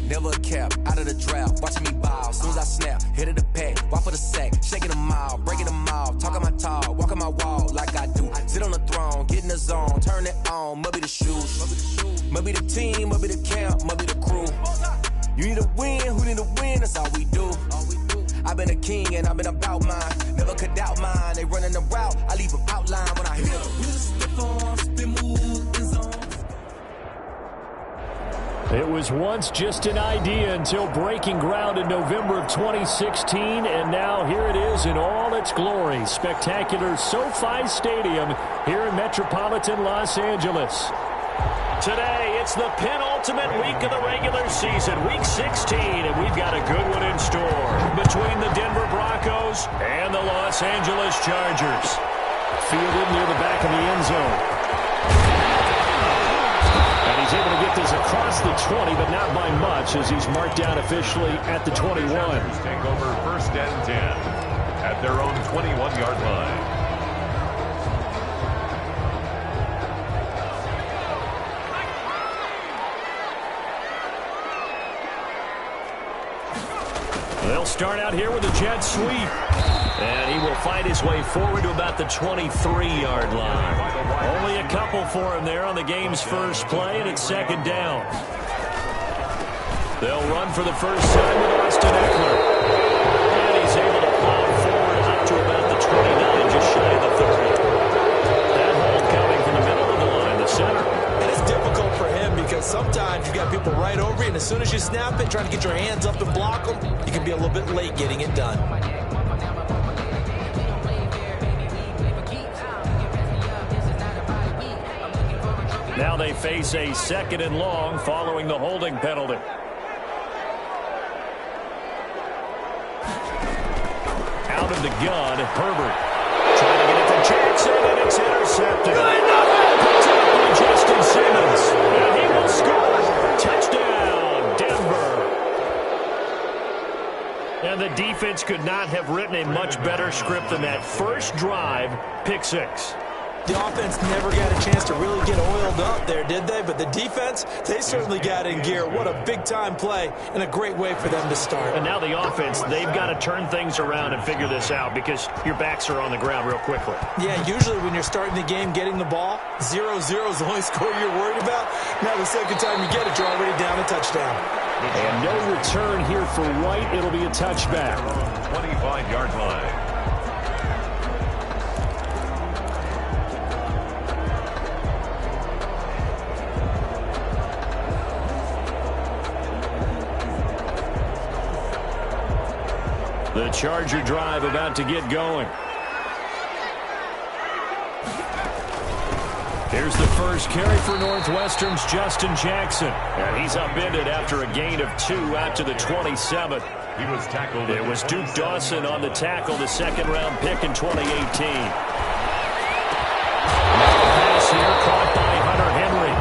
never a cap, out of the draft, watching me ball. Soon as I snap, hit of the pack, walk for the sack, shaking them all, breaking them all, talking my talk, walking my wall like I do. Sit on the throne, get in the zone, turn it on, must be the shoes, must be the team, must be the camp, must be the crew. You need a win, who need a win, that's all we do. I've been a king and I've been about mine, never could doubt mine. They running the route, I leave them outline when I hit them. It was once just an idea until breaking ground in November of 2016, and now here it is in all its glory. Spectacular SoFi Stadium here in metropolitan Los Angeles. Today, it's the penultimate week of the regular season, week 16, and we've got a good one in store between the Denver Broncos and the Los Angeles Chargers. Fielded near the back of the end zone. And he's able to get this across the 20, but not by much, as he's marked down officially at the 21. Chargers take over 1st and 10 at their own 21-yard line. They'll start out here with a jet sweep. And he will fight his way forward to about the 23-yard line. Only a couple for him there on the game's first play, and it's 2nd down. They'll run for the first time with Austin Eckler. And he's able to plow forward up to about the 29, just shy of the 30. That hold coming from the middle of the line, the center. And it's difficult for him because sometimes you've got people right over you, and as soon as you snap it, trying to get your hands up and block them, you can be a little bit late getting it done. Now they face a 2nd and long following the holding penalty. Out of the gun, Herbert. Trying to get it to Jackson, and it's intercepted. Picked up by Justin Simmons. And he will score. Touchdown, Denver. And the defense could not have written a much better script than that. First drive, pick 6. The offense never got a chance to really get oiled up there, did they? But the defense, they certainly got in gear. What a big-time play and a great way for them to start. And now the offense, they've got to turn things around and figure this out because your backs are on the ground real quickly. Yeah, usually when you're starting the game getting the ball, 0-0 is the only score you're worried about. Now the second time you get it, you're already down a touchdown. And no return here for White. It'll be a touchback. 25-yard line. The Charger drive about to get going. Here's the first carry for Northwestern's Justin Jackson. And he's upended after a gain of 2 out to the 27. He was tackled. It was Duke Dawson on the tackle, the 2nd-round pick in 2018. Pass here caught by Hunter Henry.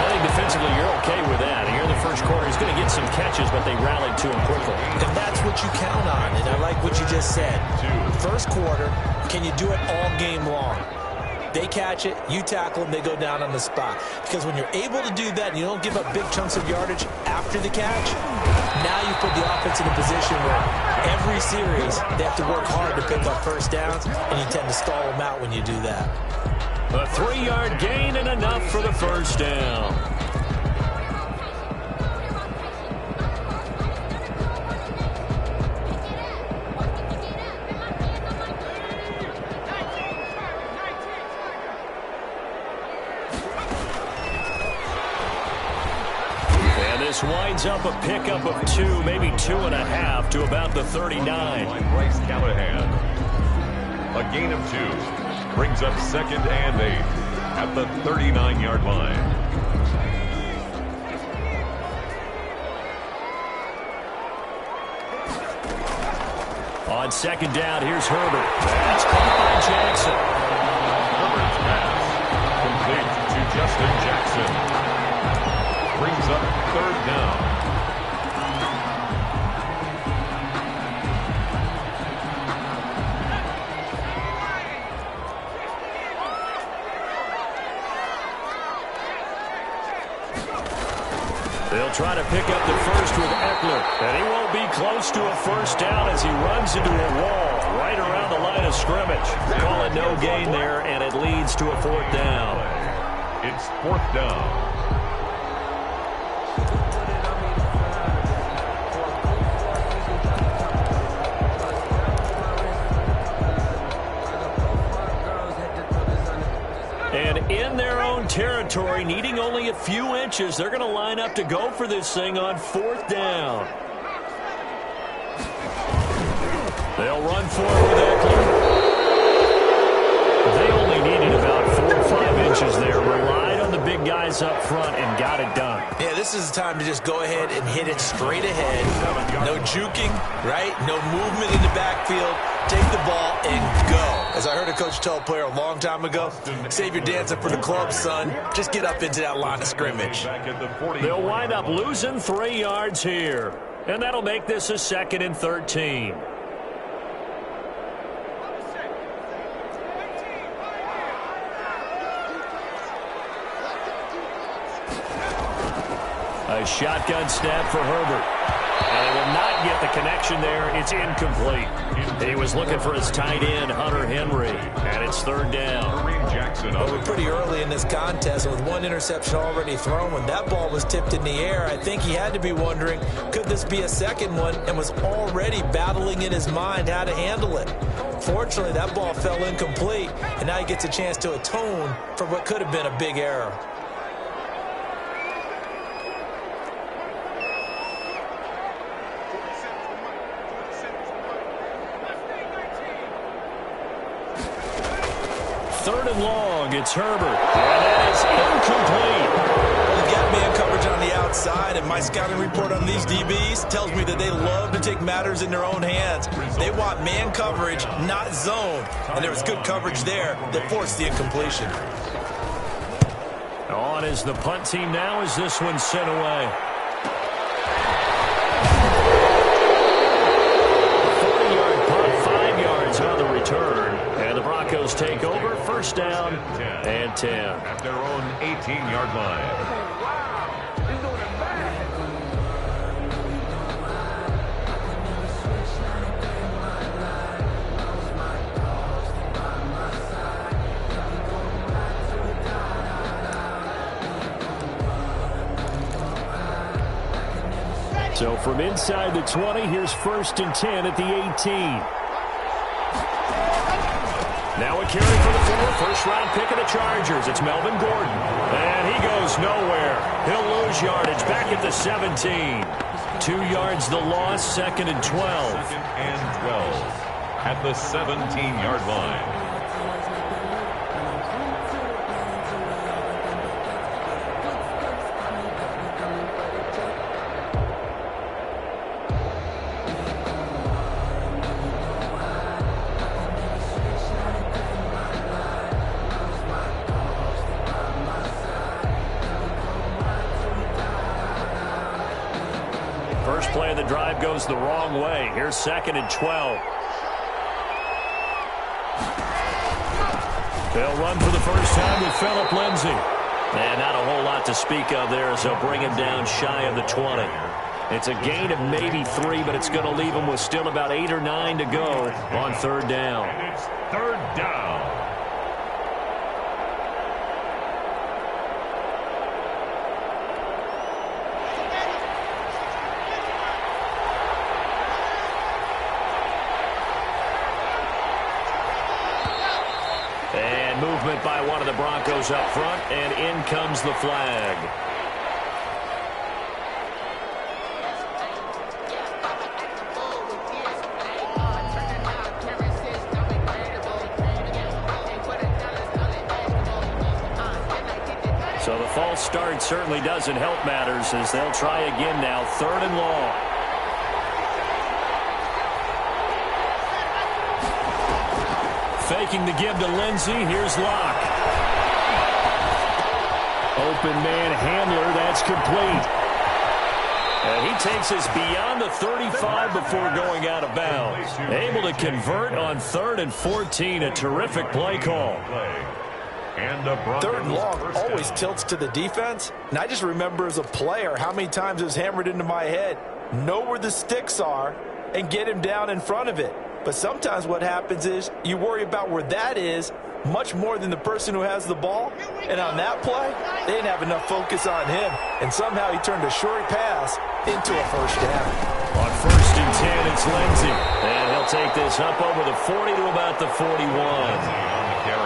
I think defensively you're okay with that. Here in the first quarter, he's going to get some catches, but they rallied to him quickly. And that's what you count on, and I like what you just said. First quarter, can you do it all game long? They catch it, you tackle them, they go down on the spot. Because when you're able to do that and you don't give up big chunks of yardage after the catch, now you put the offense in a position where every series they have to work hard to pick up first downs, and you tend to stall them out when you do that. A 3-yard gain and enough for the first down. This winds up a pickup of 2, maybe 2.5 to about the 39. Bryce Callahan. A gain of 2 brings up 2nd and 8 at the 39-yard line. On 2nd down, here's Herbert. That's caught by Jackson. Herbert's pass complete to Justin Jackson. Brings up 3rd down. They'll try to pick up the first with Eckler, and he won't be close to a first down as he runs into a wall right around the line of scrimmage. Call it no gain there, and it leads to a 4th down. It's 4th down. And in their own territory, needing only a few inches, they're going to line up to go for this thing on 4th down. They'll run for it with Eckler. They only needed about 4 or 5 inches there, relied on the big guys up front, and got it done. Yeah, this is the time to just go ahead and hit it straight ahead. No juking, right? No movement in the backfield. Take the ball and go. As I heard a coach tell a player a long time ago, save your dancing for the club, son. Just get up into that line of scrimmage. They'll wind up losing 3 yards here, and that'll make this a 2nd and 13. A shotgun snap for Herbert. And they will not get the connection there. It's incomplete. He was looking for his tight end, Hunter Henry, and it's 3rd down. Well, we're pretty early in this contest with 1 interception already thrown. When that ball was tipped in the air, I think he had to be wondering, could this be a second one, and was already battling in his mind how to handle it. Fortunately, that ball fell incomplete, and now he gets a chance to atone for what could have been a big error. Third and long, it's Herbert, and that is incomplete. Well, got man coverage on the outside, and my scouting report on these DBs tells me that they love to take matters in their own hands. They want man coverage, not zone, and there was good coverage there that forced the incompletion. On is the punt team now as this one's sent away. 40-yard punt, 5 yards on the return. And the Broncos take over, 1st down and 10. At their own 18-yard line. So from inside the 20, here's 1st and 10 at the 18. Now a carry for the 1st-round pick of the Chargers. It's Melvin Gordon. And he goes nowhere. He'll lose yardage back at the 17. 2 yards the loss, 2nd and 12. 2nd and 12 at the 17-yard line. First play of the drive goes the wrong way. Here's 2nd and 12. They'll run for the first time with Phillip Lindsay. And not a whole lot to speak of there as they'll bring him down shy of the 20. It's a gain of maybe 3, but it's going to leave him with still about 8 or 9 to go on 3rd down. And it's 3rd down. And movement by one of the Broncos up front, and in comes the flag. So the false start certainly doesn't help matters as they'll try again now, 3rd and long. Faking the give to Lindsey. Here's Locke. Open man Handler. That's complete. And he takes us beyond the 35 before going out of bounds. Able to convert on 3rd and 14. A terrific play call. And the Broncos 3rd and long first down. always tilts to the defense. And I just remember as a player how many times it was hammered into my head. Know where the sticks are and get him down in front of it. But sometimes what happens is you worry about where that is much more than the person who has the ball. And on that play, they didn't have enough focus on him. And somehow he turned a short pass into a first down. On 1st and 10, it's Lindsey. And he'll take this up over the 40 to about the 41.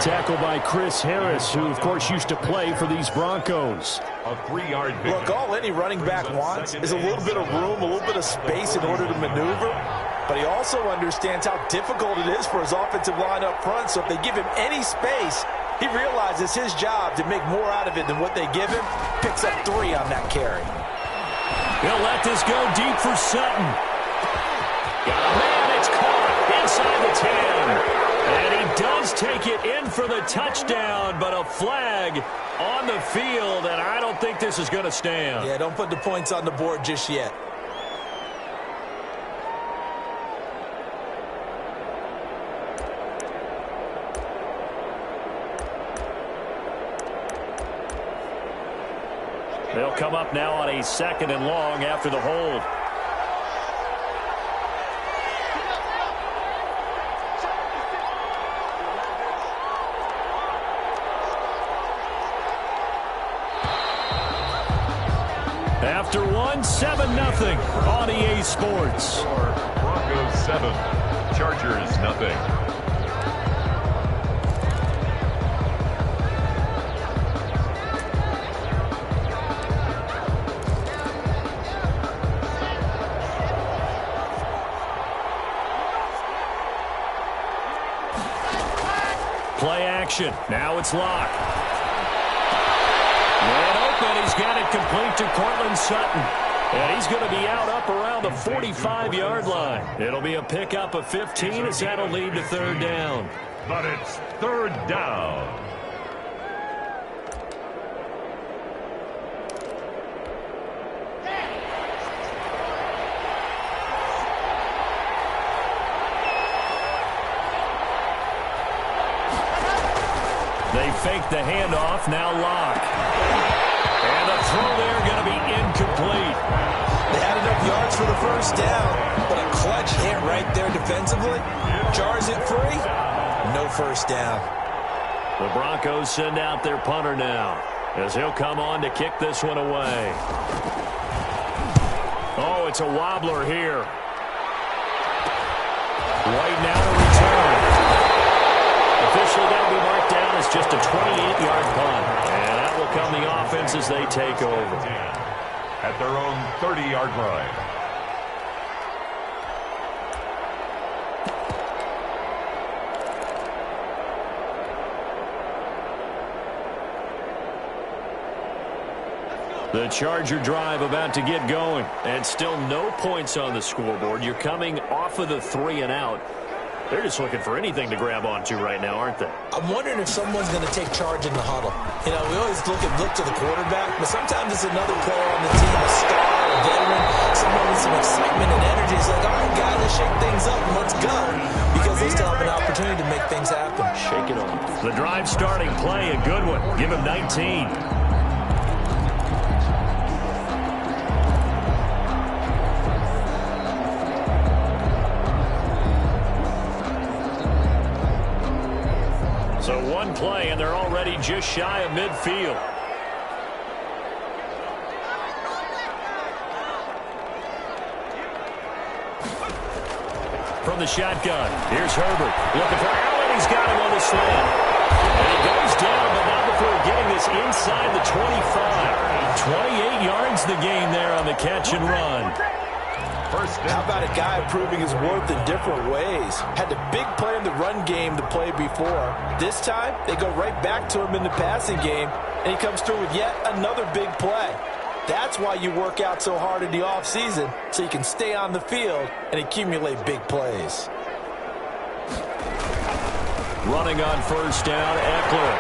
Tackled by Chris Harris, who, of course, used to play for these Broncos. A 3-yard pickup. Look, all any running back wants is a little bit of room, a little bit of space in order to maneuver. But he also understands how difficult it is for his offensive line up front. So if they give him any space, he realizes his job to make more out of it than what they give him. Picks up 3 on that carry. He'll let this go deep for Sutton. Got a man, it's caught inside the 10. And he does take it in for the touchdown, but a flag on the field, and I don't think this is going to stand. Yeah, don't put the points on the board just yet. They'll come up now on a 2nd and long after the hold. After 1, 7-0 on EA Sports. Broncos 7, Chargers nothing. Play action. Now it's Lock. And open. He's got it complete to Cortland Sutton. And he's going to be out up around the 45-yard line. It'll be a pickup of 15 as that'll lead to 3rd down. But it's 3rd down. They fake the handoff, now Lock. And the throw there going to be incomplete. They had enough yards for the first down, but a clutch hit right there defensively. Jars it free, no first down. The Broncos send out their punter now, as he'll come on to kick this one away. Oh, it's a wobbler here. Right now to return. Officially that will be marked down as just a 28-yard punt. And that will come the offense as they take over. At their own 30-yard line. The Charger drive about to get going. And still no points on the scoreboard. You're coming off of the 3 and out. They're just looking for anything to grab onto right now, aren't they? I'm wondering if someone's going to take charge in the huddle. You know, we always look to the quarterback, but sometimes it's another player on the team, a star, a veteran, someone with some excitement and energy. It's like, all right, guys, let's shake things up and let's go. Because they still have an opportunity to make things happen. Shake it off. The drive starting play, a good one. Give him 19. So one play, and they're already just shy of midfield. From the shotgun, here's Herbert. Looking for Allen. He's got him on the slant. And he goes down, but not before getting this inside the 25. 28 yards the gain there on the catch and run. How about a guy proving his worth in different ways? Had the big play in the run game to play before. This time, they go right back to him in the passing game, and he comes through with yet another big play. That's why you work out so hard in the offseason, so you can stay on the field and accumulate big plays. Running on first down, Eckler.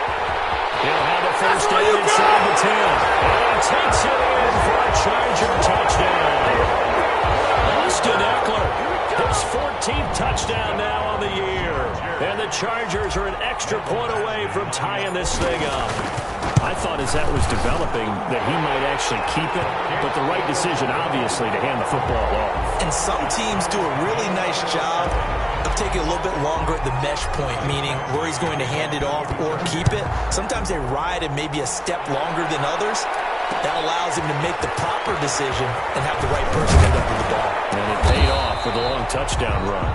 He'll have a first down inside the 10. And he takes it in for a Charger touchdown. Austin Eckler, his 14th touchdown now on the year. And the Chargers are an extra point away from tying this thing up. I thought as that was developing that he might actually keep it, but the right decision, obviously, to hand the football off. And some teams do a really nice job of taking a little bit longer at the mesh point, meaning where he's going to hand it off or keep it. Sometimes they ride it maybe a step longer than others. That allows him to make the proper decision and have the right person end up with the ball. And it paid off with a long touchdown run.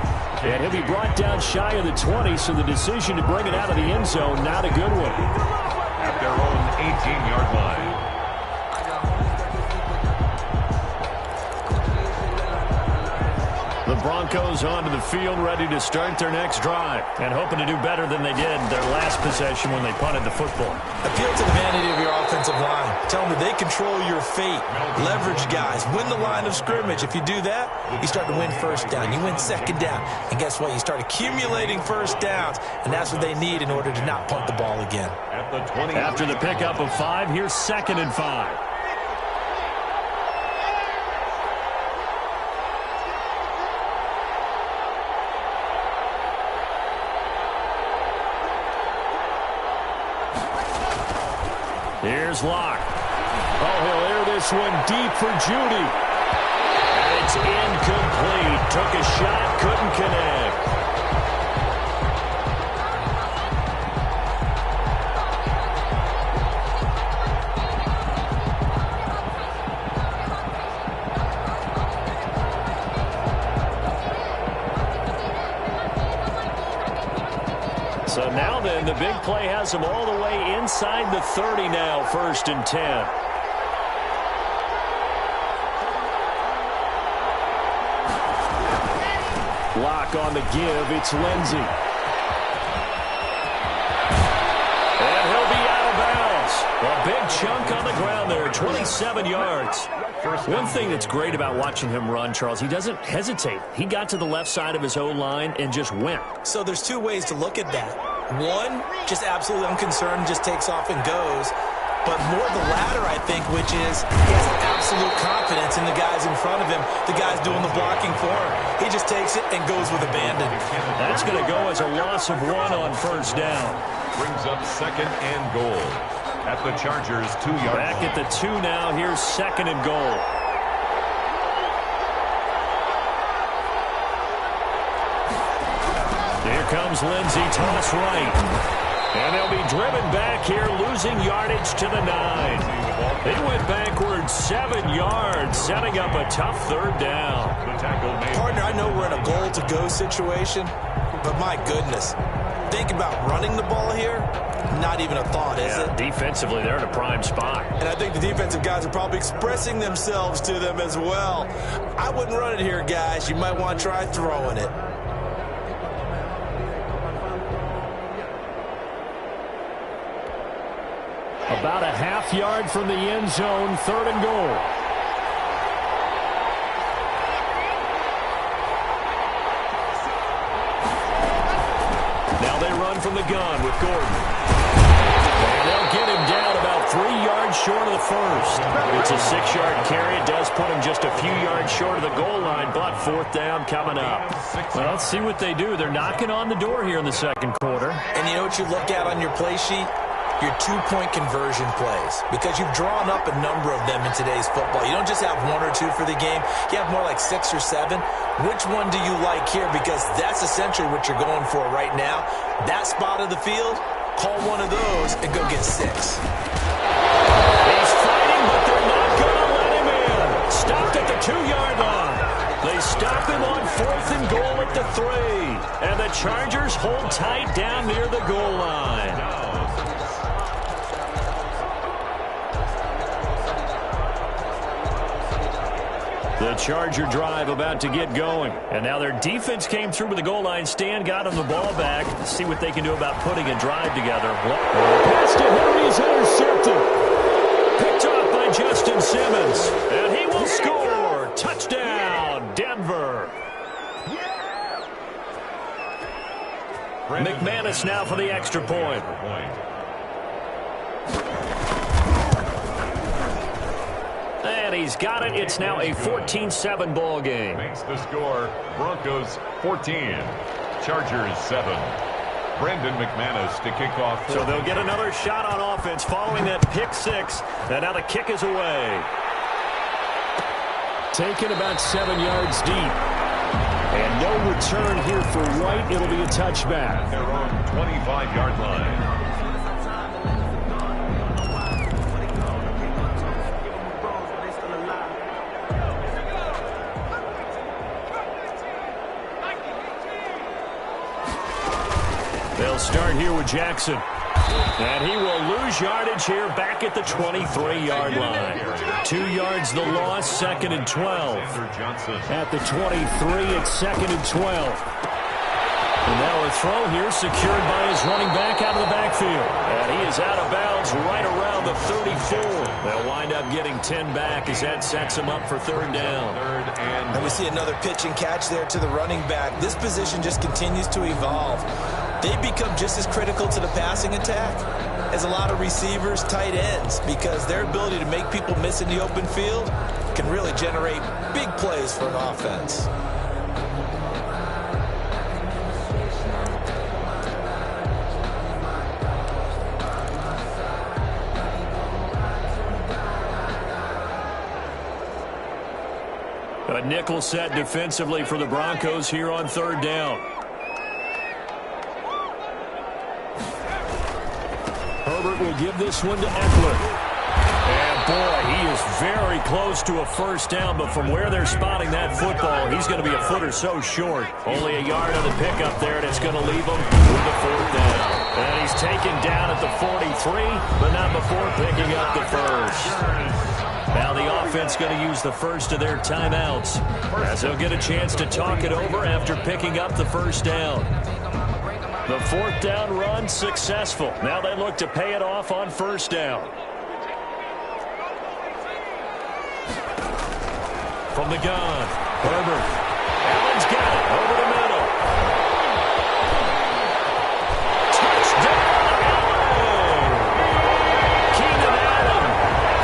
And he'll be brought down shy of the 20, so the decision to bring it out of the end zone, not a good one. At their own 18-yard line. The Broncos onto the field, ready to start their next drive, and hoping to do better than they did their last possession when they punted the football. Appeal to the vanity of your offensive line. Tell them that they control your fate. Leverage guys. Win the line of scrimmage. If you do that, you start to win first down. You win second down. And guess what? You start accumulating first downs, and that's what they need in order to not punt the ball again. At the 20. After the pickup of 5, here's 2nd and 5. Here's Locke. Oh, he'll air this one deep for Judy. And it's incomplete. Took a shot, couldn't connect. So now then, the big play has them all the way inside the 30 now, 1st and 10. Lock on the give, it's Lindsey. And he'll be out of bounds. A big chunk on the ground there, 27 yards. One thing that's great about watching him run, Charles, he doesn't hesitate. He got to the left side of his O-line and just went. So there's two ways to look at that. One, just absolutely unconcerned, just takes off and goes. But more the latter, I think, which is he has absolute confidence in the guys in front of him, the guys doing the blocking for him. He just takes it and goes with abandon. That's going to go as a loss of 1 on 1st down. Brings up 2nd and goal. At the Chargers' 2-yard line. Back at the 2 now. Here's 2nd and goal. Here comes Lindsey, toss right. And they'll be driven back here, losing yardage to the 9. They went backwards 7 yards, setting up a tough 3rd down. Partner, I know we're in a goal-to-go situation, but my goodness, think about running the ball here. Not even a thought, is it? Defensively, they're in a prime spot. And I think the defensive guys are probably expressing themselves to them as well. I wouldn't run it here, guys. You might want to try throwing it. About a half yard from the end zone, 3rd and goal. Now they run from the gun with Gordon. And they'll get him down about 3 yards short of the 1st. It's a 6-yard carry. It does put him just a few yards short of the goal line, but 4th down coming up. Well, let's see what they do. They're knocking on the door here in the 2nd quarter. And you know what you look at on your play sheet? Your 2-point conversion plays, because you've drawn up a number of them in today's football. You don't just have 1 or 2 for the game. You have more like 6 or 7. Which one do you like here? Because that's essentially what you're going for right now. That spot of the field, call one of those and go get 6. He's fighting, but they're not going to let him in. Stopped at the 2-yard line. They stop him on 4th and goal at the 3. And the Chargers hold tight down near the goal line. The Charger drive about to get going. And now their defense came through with the goal line stand, got them the ball back. Let's see what they can do about putting a drive together. Pass to him, he's intercepted. Picked off by Justin Simmons. And he will score. Touchdown, Denver. McManus now for the extra point. And he's got it. It's now a 14-7 ball game. Makes the score Broncos 14, Chargers 7. Brendan McManus to kick off. So they'll get another shot on offense following that pick six. And now the kick is away. Taken about 7 yards deep. And no return here for White. It'll be a touchback. Their own 25-yard line. They'll start here with Jackson. And he will lose yardage here back at the 23-yard line. 2 yards the loss, 2nd and 12. At the 23, it's 2nd and 12. And now a throw here secured by his running back out of the backfield. And he is out of bounds right around the 34. They'll wind up getting 10 back as that sets him up for 3rd down. And we see another pitch and catch there to the running back. This position just continues to evolve. They become just as critical to the passing attack as a lot of receivers, tight ends, because their ability to make people miss in the open field can really generate big plays for an offense. A nickel set defensively for the Broncos here on 3rd down. Herbert will give this one to Eckler. And boy, he is very close to a 1st down, but from where they're spotting that football, he's going to be a foot or so short. Only a yard on the pickup there, and it's going to leave him with a 4th down. And he's taken down at the 43, but not before picking up the 1st. Now the offense going to use the first of their timeouts as they'll get a chance to talk it over after picking up the 1st down. The 4th down run successful. Now they look to pay it off on 1st down. From the gun, Herbert. Allen's got it over the middle. Touchdown, Allen! Keenan Allen,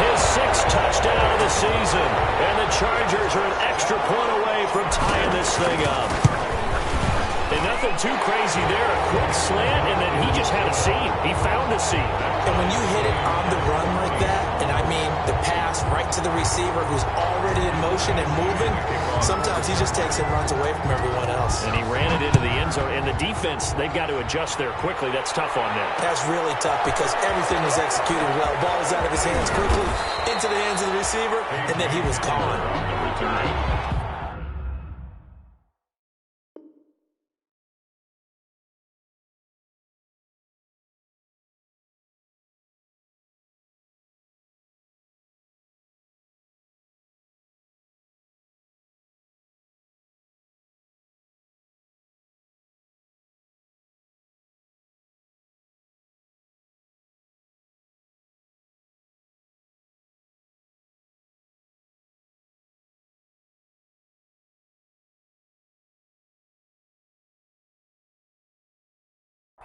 his 6th touchdown of the season. And the Chargers are an extra point away from tying this thing up. And nothing too crazy there. A quick slant, and then he just had a seam. He found a seam. And when you hit it on the run like that, and I mean the pass right to the receiver who's already in motion and moving, sometimes he just takes and runs away from everyone else. And he ran it into the end zone. And the defense, they've got to adjust there quickly. That's tough on them. That's really tough because everything was executed well. Ball was out of his hands quickly, into the hands of the receiver, and then he was gone.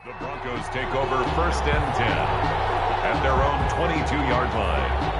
The Broncos take over 1st and 10 at their own 22-yard line.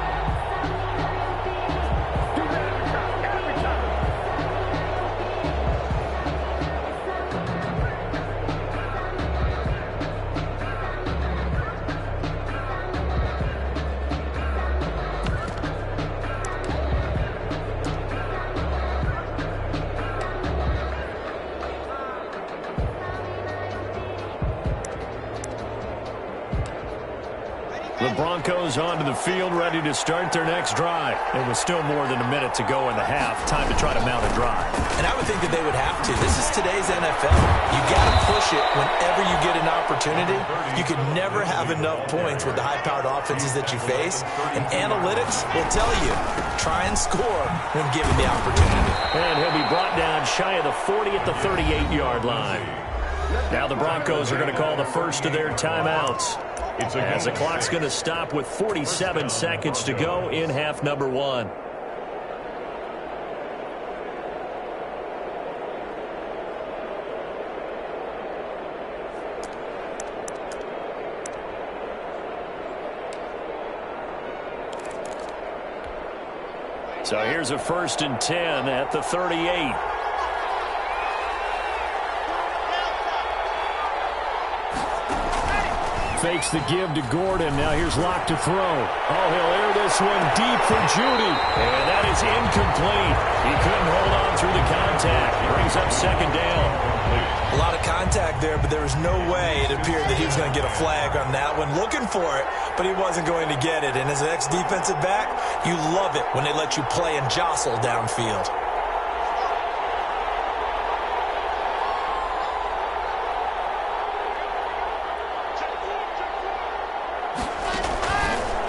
The Broncos onto the field, ready to start their next drive. It was still more than a minute to go in the half. Time to try to mount a drive. And I would think that they would have to. This is today's NFL. You got to push it whenever you get an opportunity. You could never have enough points with the high-powered offenses that you face. And analytics will tell you, try and score when given the opportunity. And he'll be brought down shy of the 40 at the 38-yard line. Now the Broncos are going to call the first of their timeouts. As the clock's going to stop with 47 seconds to go in half number 1. So here's a 1st and 10 at the 38. Fakes the give to Gordon. Now here's Locke to throw. Oh, he'll air this one deep for Judy. And that is incomplete. He couldn't hold on through the contact. Brings up second down. A lot of contact there, but there was no way it appeared that he was going to get a flag on that one. Looking for it, but he wasn't going to get it. And as an ex-defensive back, you love it when they let you play and jostle downfield.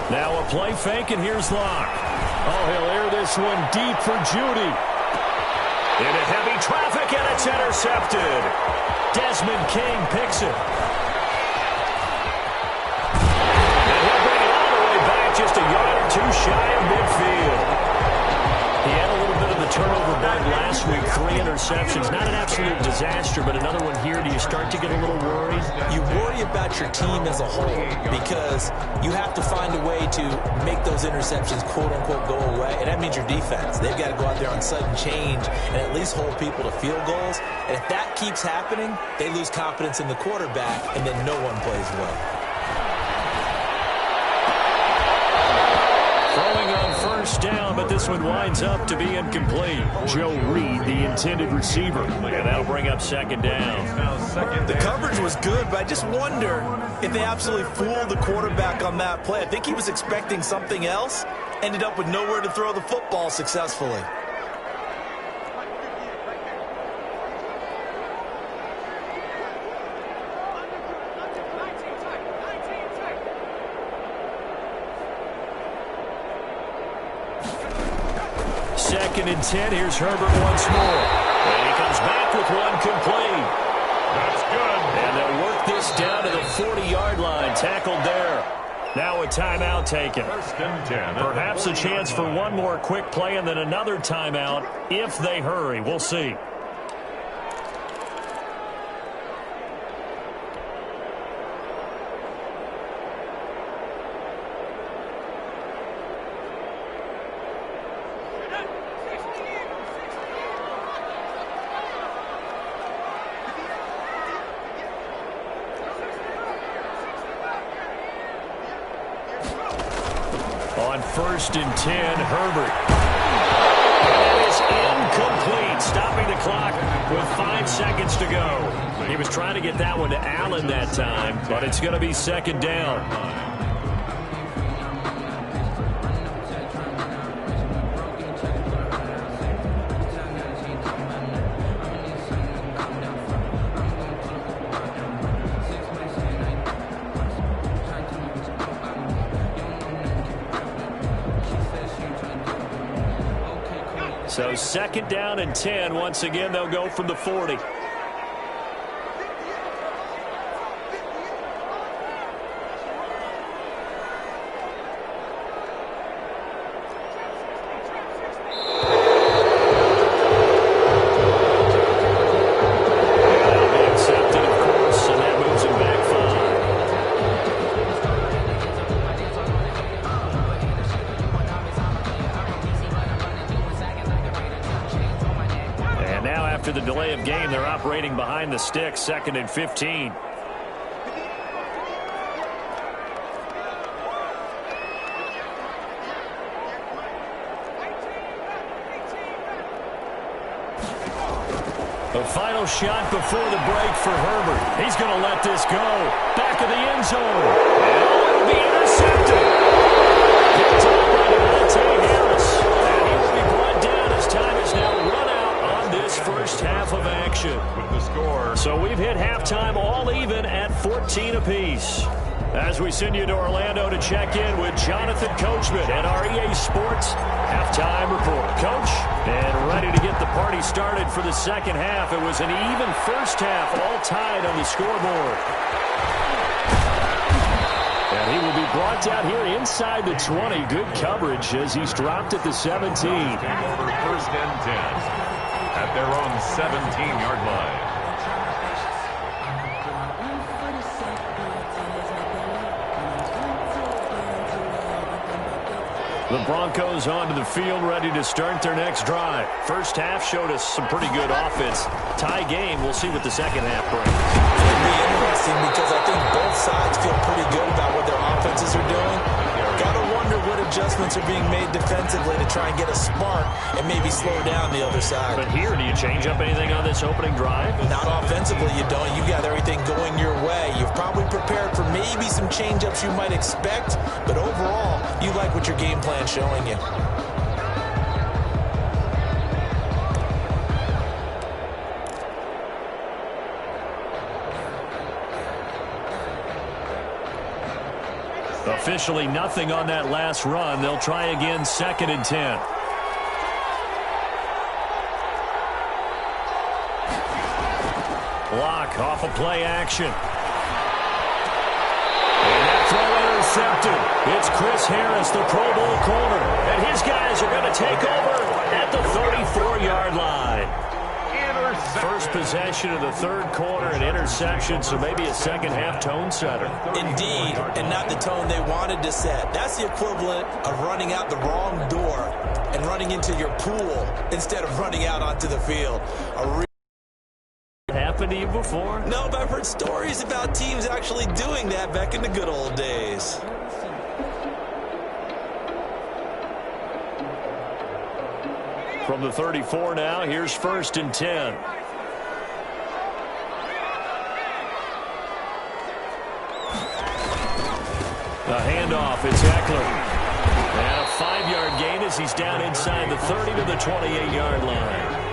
Now a play fake, and here's Locke. Oh, he'll air this one deep for Judy. Into heavy traffic, and it's intercepted. Desmond King picks it. And he'll bring it all the way back, just a yard or two shy of midfield. He had a little bit of the turnover bug last week, 3 interceptions. Not an absolute disaster, but another one here. Do you start to get a little worried? You worry about your team as a whole because you have to find a way to make those interceptions, quote-unquote, go away. And that means your defense. They've got to go out there on sudden change and at least hold people to field goals. And if that keeps happening, they lose confidence in the quarterback, and then no one plays well. Throwing on first down, but this one winds up to be incomplete. Joe Reed, the intended receiver, and that'll bring up second down. The coverage was good, but I just wonder if they absolutely fooled the quarterback on that play. I think he was expecting something else, ended up with nowhere to throw the football successfully. Second and 10. Here's Herbert once more. And he comes back with one complete. That's good. And they'll work this down to the 40-yard line. Tackled there. Now a timeout taken. First and 10. Perhaps a chance for one more quick play and then another timeout if they hurry. We'll see. On first and 10, Herbert. That is incomplete, stopping the clock with 5 seconds to go. He was trying to get that one to Allen that time, but it's going to be second down. So second down and 10. Once again, they'll go from the 40. After the delay of game, they're operating behind the sticks, second and 15. The final shot before the break for Herbert. He's going to let this go. Back of the end zone. And it'll be intercepted. Picked up by Devontae Harris. And he will be brought down as time is now run out on this first half of action. With the score. So we've hit halftime all even at 14 apiece. As we send you to Orlando to check in with Jonathan Coachman at our EA Sports Halftime Report. Coach, and ready to get the party started for the second half. It was an even first half, all tied on the scoreboard. And he will be brought down here inside the 20. Good coverage as he's dropped at the 17. Over first and 10 at their own 17-yard line. The Broncos onto the field, ready to start their next drive. First half showed us some pretty good offense. Tie game. We'll see what the second half brings. It'll be interesting because I think both sides feel pretty good about what their offenses are doing. Gotta wonder what adjustments are being made defensively to try and get a spark and maybe slow down the other side. But here, do you change up anything on this opening drive? Not offensively, you don't. You got everything going your way. You've probably prepared for maybe some change-ups you might expect, but overall, you like what your game plan's showing you. Officially nothing on that last run. They'll try again, 2nd and 10. Lock off of play action. And that throw intercepted. It's Chris Harris, the Pro Bowl corner. And his guys are going to take over at the 34-yard line. First possession of the third quarter, an interception, so maybe a second-half tone setter. Indeed, and not the tone they wanted to set. That's the equivalent of running out the wrong door and running into your pool instead of running out onto the field. Happened to you before? No, but I've heard stories about teams actually doing that back in the good old days. From the 34 now, here's 1st and 10. The handoff, it's Eckler. And a 5-yard gain as he's down inside the 30 to the 28-yard line.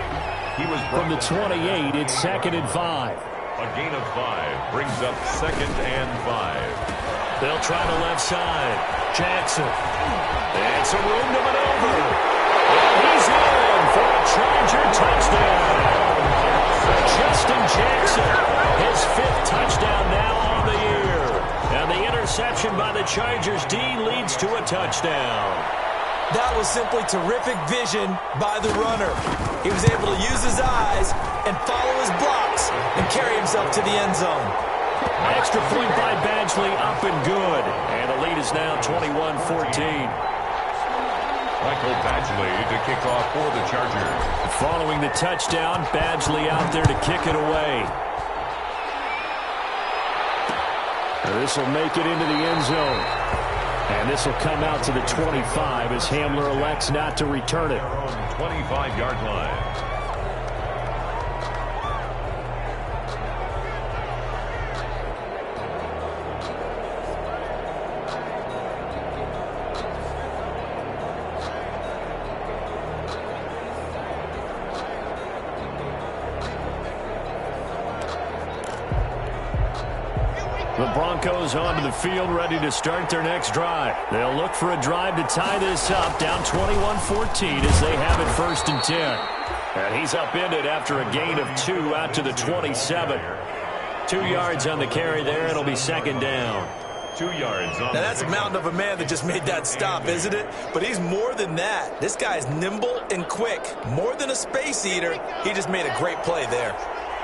He was from the 28, it's 2nd and 5. A gain of 5 brings up 2nd and 5. They'll try the left side. Jackson. And some room to maneuver. And he's in for a Charger touchdown. Justin Jackson, his 5th touchdown now on the year. And the interception by the Chargers D leads to a touchdown. That was simply terrific vision by the runner. He was able to use his eyes and follow his blocks and carry himself to the end zone. Extra point by Badgley, up and good. And the lead is now 21-14. Michael Badgley to kick off for the Chargers. Following the touchdown, Badgley out there to kick it away. This will make it into the end zone. And this will come out to the 25 as Hamler elects not to return it. 25-yard line. The Broncos onto the field, ready to start their next drive. They'll look for a drive to tie this up, down 21-14 as they have it 1st and 10. And he's upended after a gain of 2 out to the 27. 2 yards on the carry there. It'll be 2nd down. 2 yards on. Now that's a mountain of a man that just made that stop, isn't it? But he's more than that. This guy's nimble and quick. More than a space eater, he just made a great play there.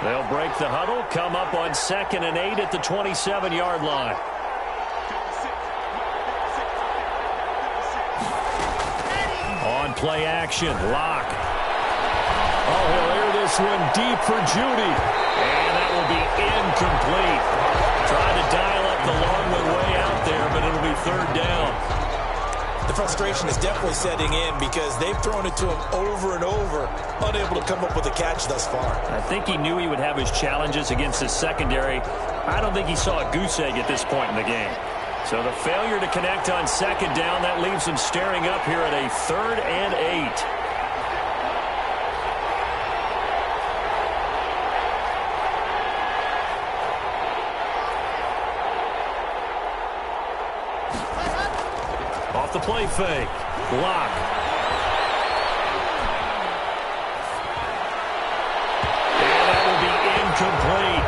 They'll break the huddle, come up on 2nd and 8 at the 27-yard line. On play action, Lock. Oh, he'll air this one deep for Judy. And that will be incomplete. Trying to dial up the long way out there, but it'll be 3rd down. The frustration is definitely setting in because they've thrown it to him over and over, unable to come up with a catch thus far. I think he knew he would have his challenges against his secondary. I don't think he saw a goose egg at this point in the game. So the failure to connect on 2nd down, that leaves him staring up here at a 3rd and 8. Off the play fake. Lock. And that will be incomplete.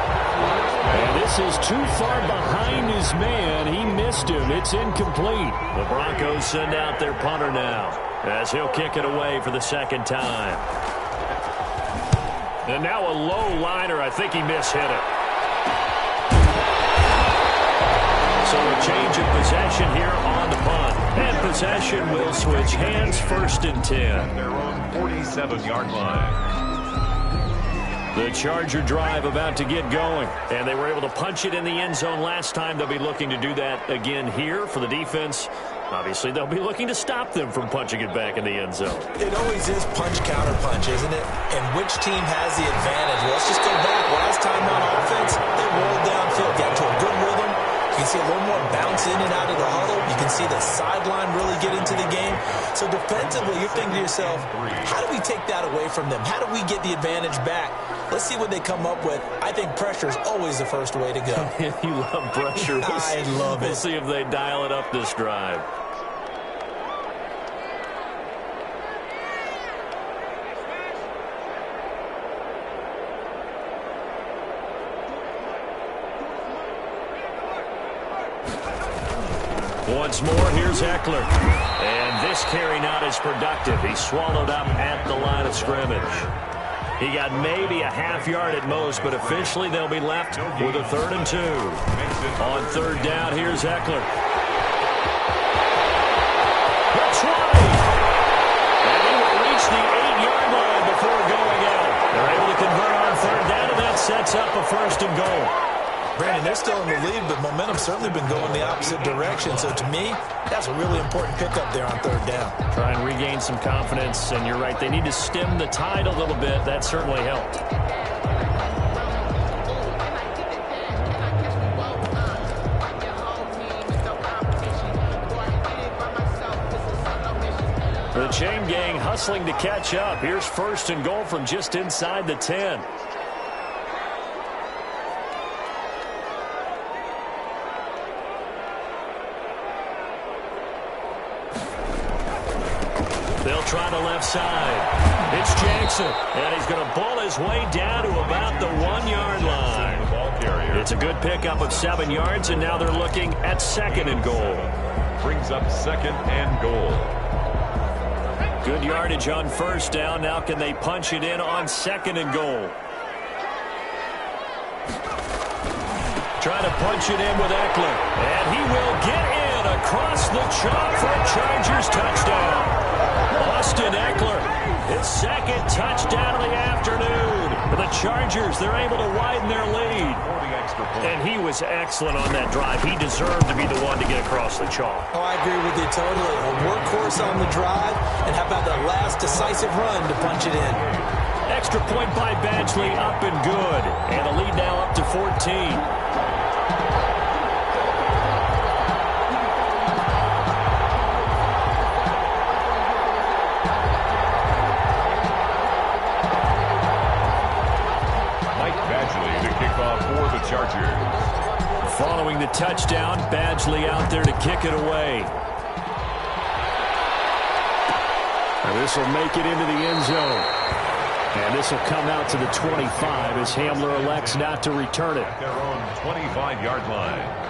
And this is too far behind his man. He missed him. It's incomplete. The Broncos send out their punter now as he'll kick it away for the 2nd time. And now a low liner. I think he mishit it. So a change of possession here on the punt. And possession will switch hands, 1st and 10. At their own 47-yard line. The Charger drive about to get going, and they were able to punch it in the end zone last time. They'll be looking to do that again here for the defense. Obviously, they'll be looking to stop them from punching it back in the end zone. It always is punch, counter punch, isn't it? And which team has the advantage? Well, let's just go back. Last time on offense, they rolled downfield, got to a good rhythm. You can see a little more bounce in and out of the huddle. You can see the sideline really get into the game. So defensively, you're thinking to yourself, how do we take that away from them? How do we get the advantage back? Let's see what they come up with. I think pressure is always the first way to go. You love pressure. I love it. We'll see if they dial it up this drive. Once more, here's Eckler. And this carry not as productive. He's swallowed up at the line of scrimmage. He got maybe a half yard at most, but officially they'll be left with a 3rd and 2. On 3rd down, here's Eckler. The 20. And he will reach the 8-yard line before going out. They're able to convert on 3rd down, and that sets up a 1st and goal. Brandon, they're still in the lead, but momentum's certainly been going the opposite direction. So to me, that's a really important pickup there on 3rd down. Try and regain some confidence, and you're right, they need to stem the tide a little bit. That certainly helped. The chain gang hustling to catch up. Here's 1st and goal from just inside the 10. They'll try the left side. It's Jackson, and he's going to ball his way down to about the 1-yard line. It's a good pickup of 7 yards, and now they're looking at 2nd and goal. Brings up 2nd and goal. Good yardage on 1st down. Now can they punch it in on 2nd and goal? Try to punch it in with Eckler, and he will get in across the chalk for a Chargers touchdown. Austin Eckler, his 2nd touchdown of the afternoon. For the Chargers, they're able to widen their lead. And he was excellent on that drive. He deserved to be the one to get across the chalk. Oh, I agree with you totally. A workhorse on the drive, and how about that last decisive run to punch it in? Extra point by Badgley, up and good. And the lead now up to 14. Chargers. Following the touchdown, Badgley out there to kick it away. And this will make it into the end zone. And this will come out to the 25 as Hamler elects not to return it. At their own 25-yard line.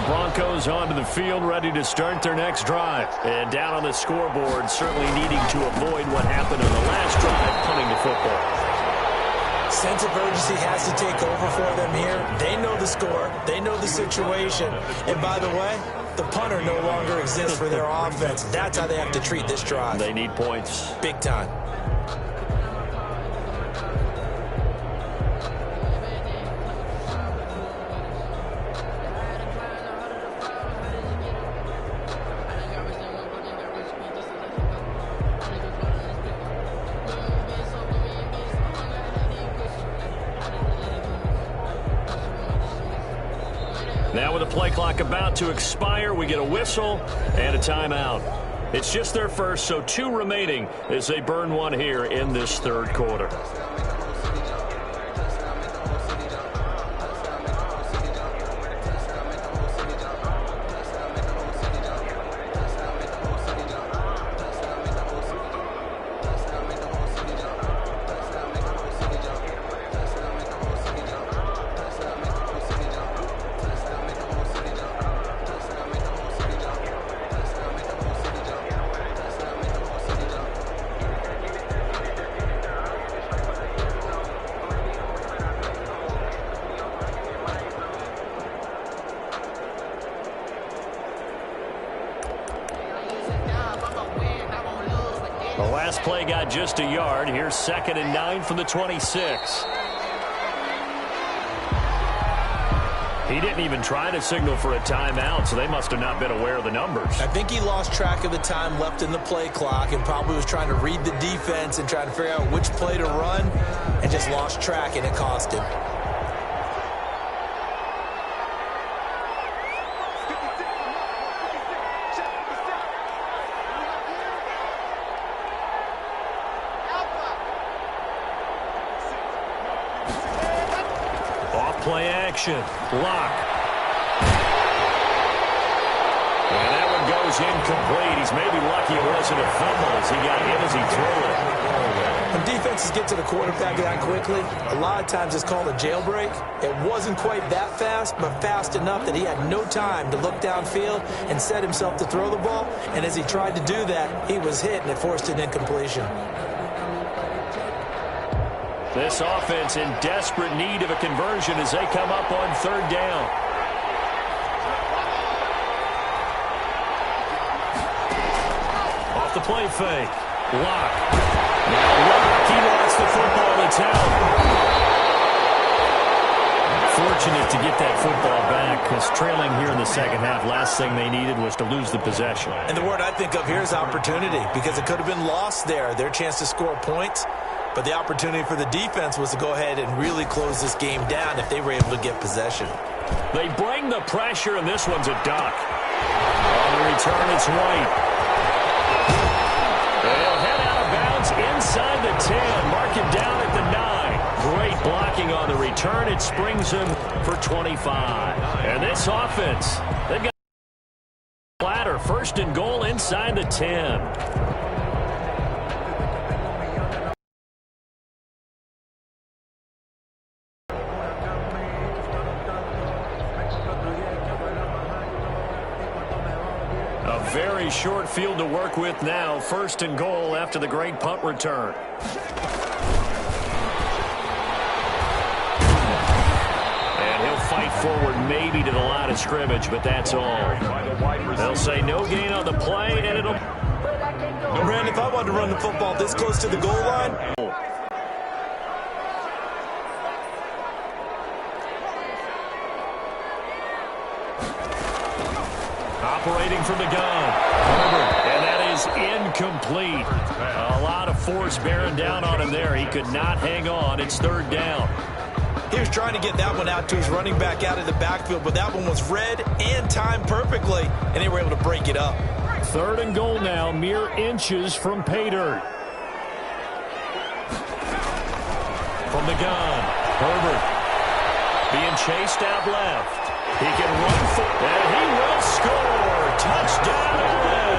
Broncos onto the field, ready to start their next drive. And down on the scoreboard, certainly needing to avoid what happened on the last drive, punting the football. Sense of urgency has to take over for them here. They know the score. They know the situation. And by the way, the punter no longer exists for their offense. That's how they have to treat this drive. They need points. Big time. Now with the play clock about to expire, we get a whistle and a timeout. It's just their first, so 2 remaining as they burn one here in this 3rd quarter. The last play got just a yard. Here's 2nd and 9 from the 26. He didn't even try to signal for a timeout, so they must have not been aware of the numbers. I think he lost track of the time left in the play clock and probably was trying to read the defense and trying to figure out which play to run and just lost track, and it cost him. Play action. Lock. And that one goes incomplete. He's maybe lucky it wasn't a fumble as he got hit as he threw it. When defenses get to the quarterback that quickly, a lot of times it's called a jailbreak. It wasn't quite that fast, but fast enough that he had no time to look downfield and set himself to throw the ball. And as he tried to do that, he was hit, and it forced an incompletion. This offense in desperate need of a conversion as they come up on 3rd down. Off the play fake. Lock. Now Lock, he lost the football. It's out. Fortunate to get that football back because trailing here in the second half, last thing they needed was to lose the possession. And the word I think of here is opportunity, because it could have been lost there, their chance to score points. But the opportunity for the defense was to go ahead and really close this game down if they were able to get possession. They bring the pressure, and this one's a duck. On the return, it's White. They'll head out of bounds inside the 10. Mark him down at the 9. Great blocking on the return. It springs him for 25. And this offense, they've got a ladder. 1st and goal inside the 10. Very short field to work with now. 1st and goal after the great punt return. And he'll fight forward maybe to the line of scrimmage, but that's all. They'll say no gain on the play, and it'll... Brandon, if I wanted to run the football this close to the goal line... Operating from the gun. And that is incomplete. A lot of force bearing down on him there. He could not hang on. It's 3rd down. He was trying to get that one out to his running back out of the backfield, but that one was read and timed perfectly, and they were able to break it up. 3rd and goal now, mere inches from pay dirt. From the gun, Herbert being chased out left. He can run for it, and he will score. Touchdown, LA.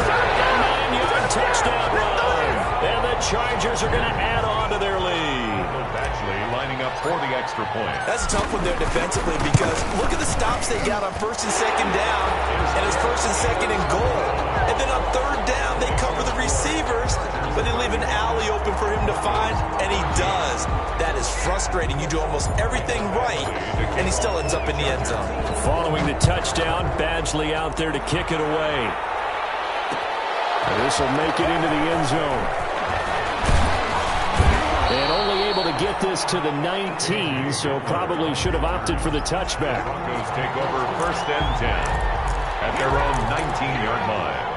A 9-yard touchdown run. And the Chargers are going to add on to their lead. Actually lining up for the extra point. That's a tough one there defensively, because look at the stops they got on 1st and 2nd down, and it's 1st and 2nd and goal. And then on 3rd down, they cover the receivers, but they leave an alley open for him to find, and he does. That is frustrating. You do almost everything right, and he still ends up in the end zone. Following the touchdown, Badgley out there to kick it away. This will make it into the end zone. And only able to get this to the 19, so probably should have opted for the touchback. Broncos take over 1st and 10 at their own 19-yard line.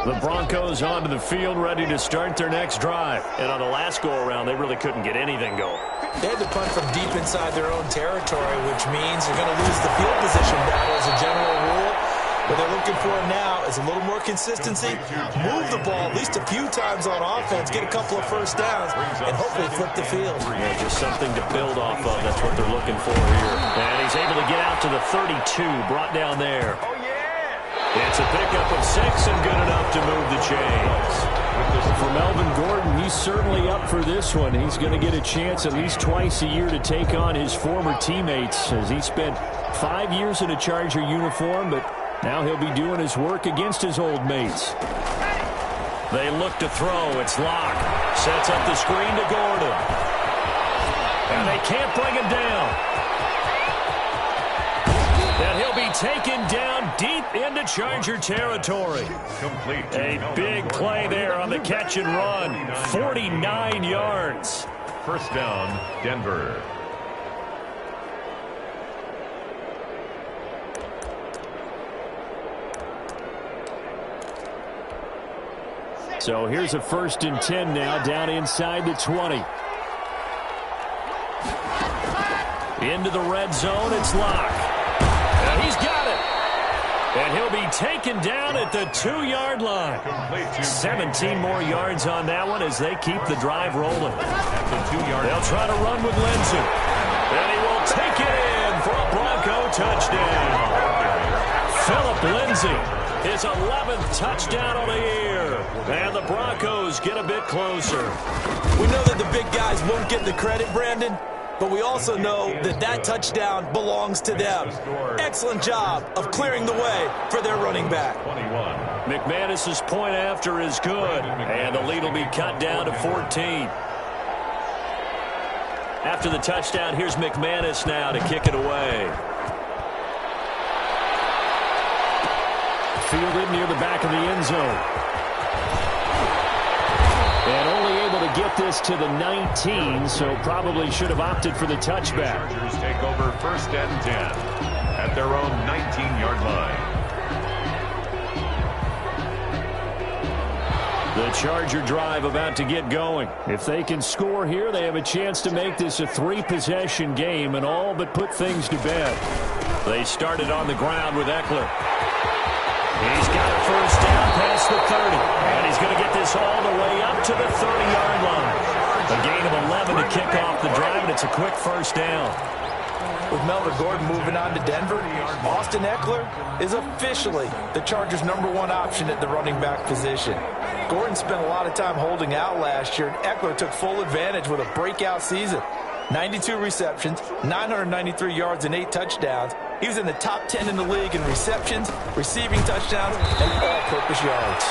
The Broncos onto the field, ready to start their next drive. And on the last go-around, they really couldn't get anything going. They had to punt from deep inside their own territory, which means they're going to lose the field position battle as a general rule. What they're looking for now is a little more consistency, move the ball at least a few times on offense, get a couple of 1st downs, and hopefully flip the field. Yeah, just something to build off of. That's what they're looking for here. And he's able to get out to the 32, brought down there. It's a pickup of 6 and good enough to move the chains. For Melvin Gordon, he's certainly up for this one. He's going to get a chance at least twice a year to take on his former teammates, as he spent 5 years in a Charger uniform, but now he'll be doing his work against his old mates. They look to throw. It's Lock. Sets up the screen to Gordon. And they can't bring him down. And he'll be taken down deep into Charger territory. Complete. A big play there on the catch and run. 49 yards. First down, Denver. So here's a 1st and 10 now, down inside the 20. Into the red zone, it's Lock. And he's got it. And he'll be taken down at the 2-yard line. 17 more yards on that one as they keep the drive rolling. At the 2-yard line. They'll try to run with Lindsey. And he will take it in for a Bronco touchdown. Philip Lindsey, his 11th touchdown on the year. And the Broncos get a bit closer. We know that the big guys won't get the credit, Brandon, but we also know that that touchdown belongs to them. Excellent job of clearing the way for their running back. 21. McManus's point after is good, and the lead will be cut down to 14. After the touchdown, here's McManus now to kick it away. Fielded near the back of the end zone. And only able to get this to the 19, so probably should have opted for the touchback. Chargers take over 1st and 10 at their own 19-yard line. The Charger drive about to get going. If they can score here, they have a chance to make this a 3-possession game and all but put things to bed. They started on the ground with Eckler. He's got a 1st down past the 30. And he's going to get this all the way up to the 30-yard line. A gain of 11 to kick off the drive, and it's a quick 1st down. With Melvin Gordon moving on to Denver, Austin Eckler is officially the Chargers' #1 option at the running back position. Gordon spent a lot of time holding out last year, and Eckler took full advantage with a breakout season. 92 receptions, 993 yards, and 8 touchdowns. He was in the top 10 in the league in receptions, receiving touchdowns, and all-purpose yards.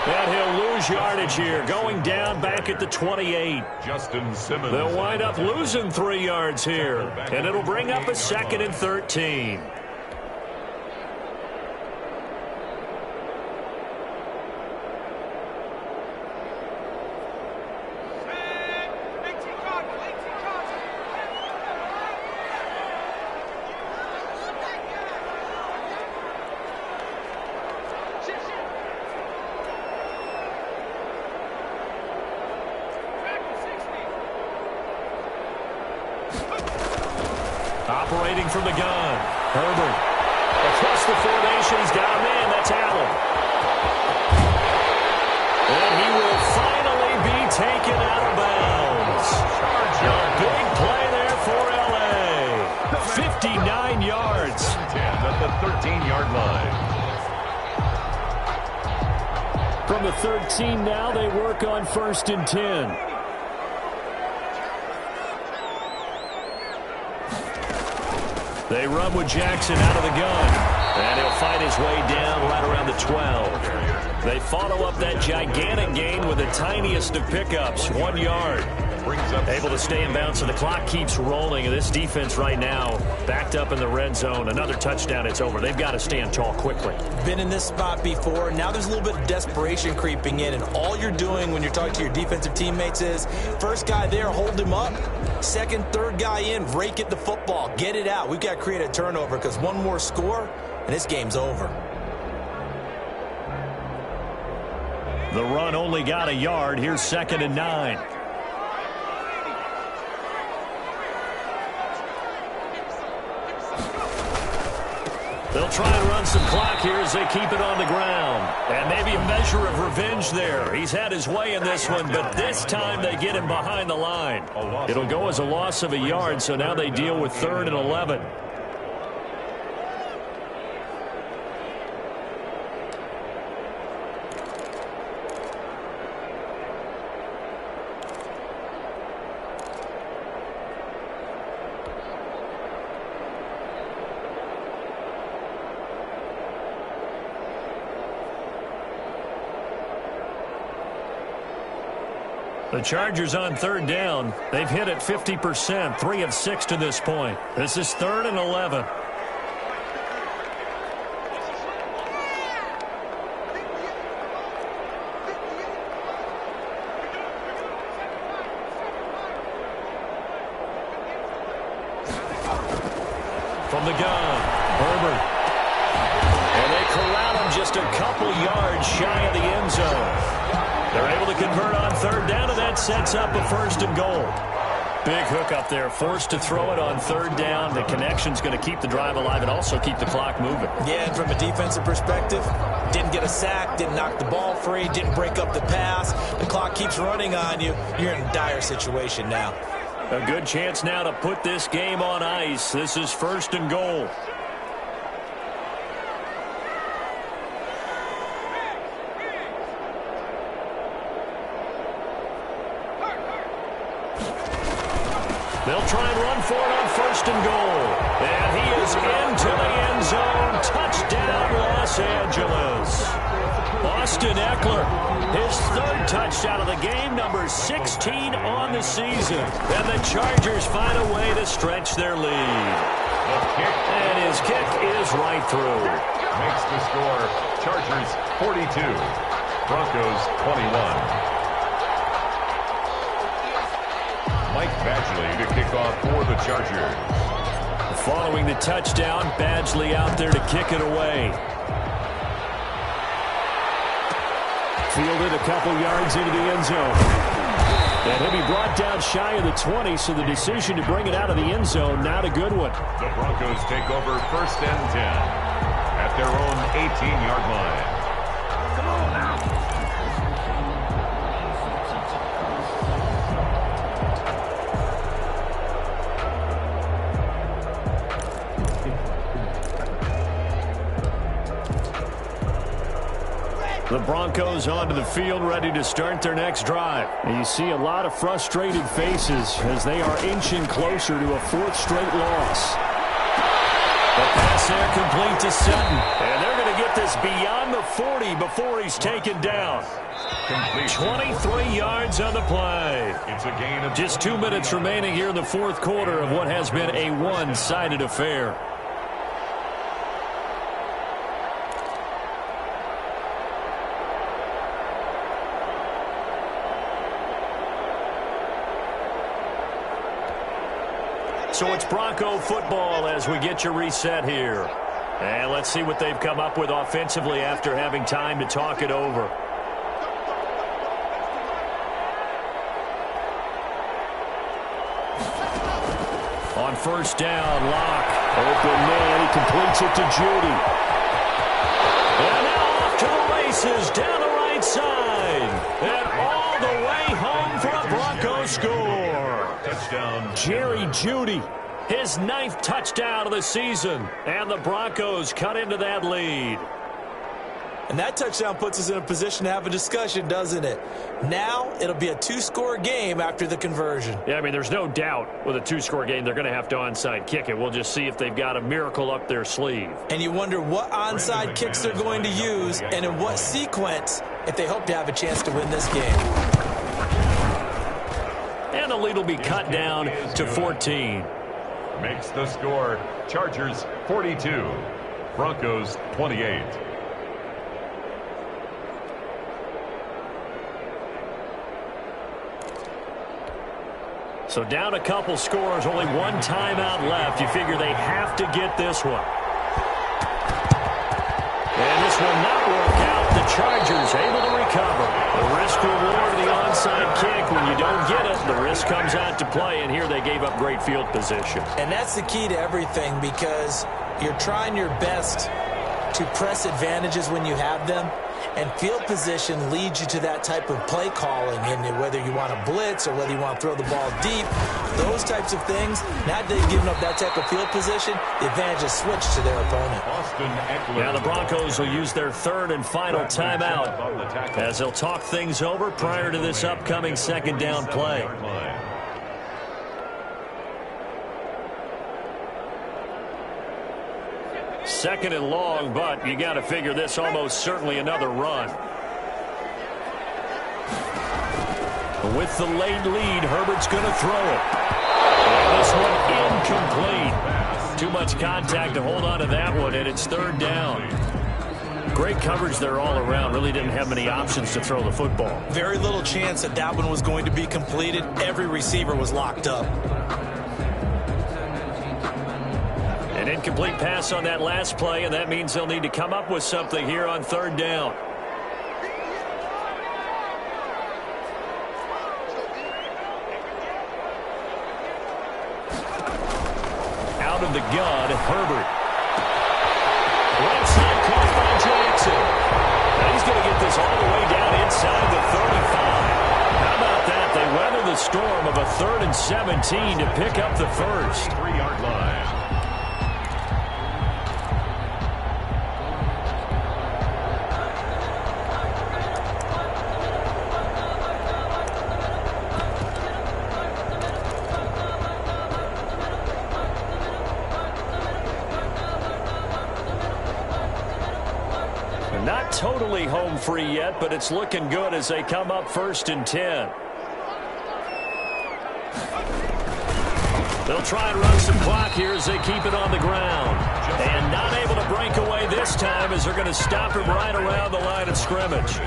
And he'll lose yardage here, going down back at the 28. Justin Simmons. They'll wind up losing 3 yards here, and it'll bring up a 2nd and 13. Operating from the gun, Herbert. Across the formation, he's got a man. That's Allen. And he will finally be taken out of bounds. A big play there for L.A. 59 yards. 10 at the 13-yard line. From the 13 now, they work on 1st and 10. They run with Jackson out of the gun. And he'll fight his way down right around the 12. They follow up that gigantic gain with the tiniest of pickups, 1 yard. Able to stay in bounds, and the clock keeps rolling. And this defense right now backed up in the red zone. Another touchdown, it's over. They've got to stand tall quickly. Been in this spot before. Now there's a little bit of desperation creeping in, and all you're doing when you're talking to your defensive teammates is, first guy there, hold him up. Second, third guy in, rake at the football. Get it out. We've got to create a turnover because one more score, and this game's over. The run only got a yard. Here's 2nd and 9. They'll try and run some clock here as they keep it on the ground. And maybe a measure of revenge there. He's had his way in this one, but this time they get him behind the line. It'll go as a loss of a yard, so now they deal with 3rd and 11. The Chargers on third down. They've hit it 50%, 3 of 6 to this point. This is 3rd and 11. From the gun, Herbert. And they corral him just a couple yards shy of the end zone. They're able to convert on third down, and that sets up a 1st and goal. Big hook up there, forced to throw it on third down. The connection's going to keep the drive alive and also keep the clock moving. Yeah, and from a defensive perspective, didn't get a sack, didn't knock the ball free, didn't break up the pass. The clock keeps running on you. You're in a dire situation now. A good chance now to put this game on ice. This is 1st and goal. They'll try and run for it on 1st and goal. And he is into the end zone. Touchdown, Los Angeles. Austin Eckler, his 3rd touchdown of the game, number 16 on the season. And the Chargers find a way to stretch their lead. And his kick is right through. Makes the score Chargers 42, Broncos 21. Mike Badgley to kick off for the Chargers. Following the touchdown, Badgley out there to kick it away. Fielded a couple yards into the end zone. And he'll be brought down shy of the 20, so the decision to bring it out of the end zone, not a good one. The Broncos take over 1st and 10 at their own 18-yard line. Come on now. The Broncos onto the field, ready to start their next drive. And you see a lot of frustrated faces as they are inching closer to a 4th straight loss. The pass there complete to Sutton. And they're going to get this beyond the 40 before he's taken down. 23 yards on the play. It's a gain of just 2 minutes remaining here in the 4th quarter of what has been a one-sided affair. So it's Bronco football as we get you reset here. And let's see what they've come up with offensively after having time to talk it over. On 1st down, Lock. Open man, he completes it to Judy. And now off to the races down the right side. And all the way home for a Bronco score. touchdown. Jerry Jeudy, his 9th touchdown of the season. And the Broncos cut into that lead. And that touchdown puts us in a position to have a discussion, doesn't it? Now it'll be a 2-score game after the conversion. Yeah, I mean, there's no doubt with a 2-score game they're going to have to onside kick it. We'll just see if they've got a miracle up their sleeve. And you wonder what onside kicks they're going to use and in what sequence if they hope to have a chance to win this game. And the lead will be cut down to 14. Makes the score Chargers 42, Broncos 28. So down a couple scores, only one timeout left. You figure they have to get this one. And this will not work out. The Chargers able to recover. The risk reward of the onside kick. When you don't get it, the risk comes out to play. And here they gave up great field position. And that's the key to everything, because you're trying your best to press advantages when you have them. And field position leads you to that type of play calling, and whether you want to blitz or whether you want to throw the ball deep, those types of things. Now that they've given up that type of field position, the advantage is switched to their opponent. Now the Broncos will use their 3rd and final timeout as they'll talk things over prior to this upcoming 2nd down play. 2nd and long, but you got to figure this almost certainly another run. With the late lead, Herbert's going to throw it. And this one incomplete. Too much contact to hold on to that one, and it's third down. Great coverage there all around. Really didn't have many options to throw the football. Very little chance that that one was going to be completed. Every receiver was locked up. An incomplete pass on that last play, and that means they'll need to come up with something here on third down. Out of the gun, Herbert. Right side caught by Jackson. Now he's going to get this all the way down inside the 35. How about that? They weather the storm of a 3rd and 17 to pick up the first. 3-yard line. Not totally home free yet, but it's looking good as they come up 1st and 10. They'll try and run some clock here as they keep it on the ground. And not able to break away this time as they're going to stop him right around the line of scrimmage.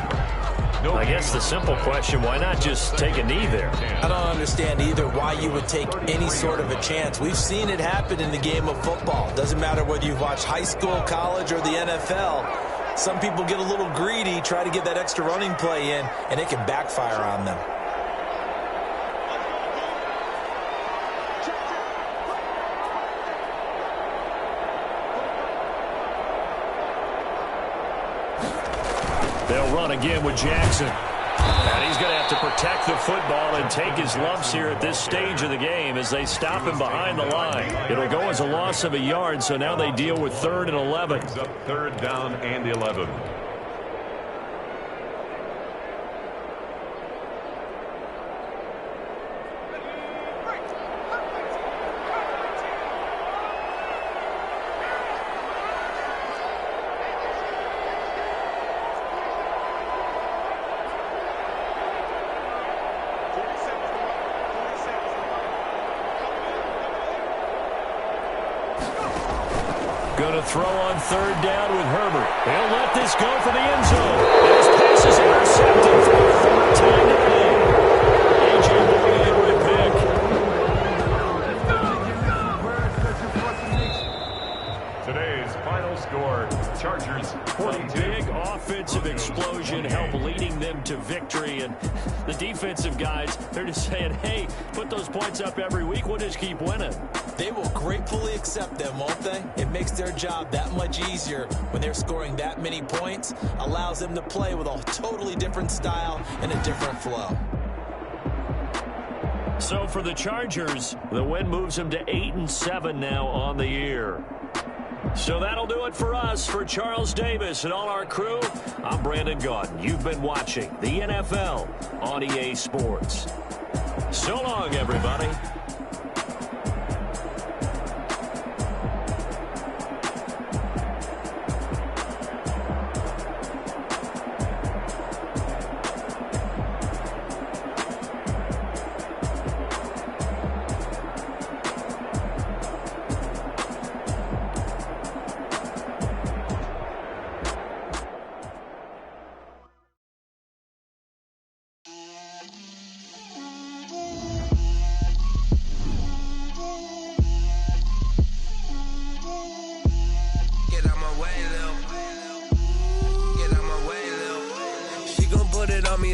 I guess the simple question, why not just take a knee there? I don't understand either why you would take any sort of a chance. We've seen it happen in the game of football. Doesn't matter whether you've watched high school, college, or the NFL. Some people get a little greedy, try to get that extra running play in, and it can backfire on them. They'll run again with Jackson. And he's going to have to protect the football and take his lumps here at this stage of the game as they stop him behind the line. It'll go as a loss of a yard, so now they deal with 3rd and 11. It's up 3rd down and 11. Going to throw on 3rd down with Herbert. He'll let this go for the end zone. And his pass is intercepted for a 4th time today. A.J. Boyd in with pick. Today's final score, Chargers 22. Big offensive explosion help leading them to victory. And the defensive guys, they're just saying, hey, put those points up every week. We'll just keep winning. They will gratefully accept them, won't they? It makes their job that much easier when they're scoring that many points. Allows them to play with a totally different style and a different flow. So for the Chargers, the win moves them to 8-7 now on the year. So that'll do it for us. For Charles Davis and all our crew, I'm Brandon Gaudin. You've been watching the NFL on EA Sports. So long, everybody.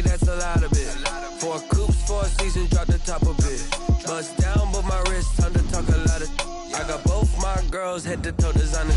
That's a lot of it. 4 coops, 4 seasons, drop the top of it. Bust down, but my wrist, time to talk a lot of. I got both my girls head to toe designer.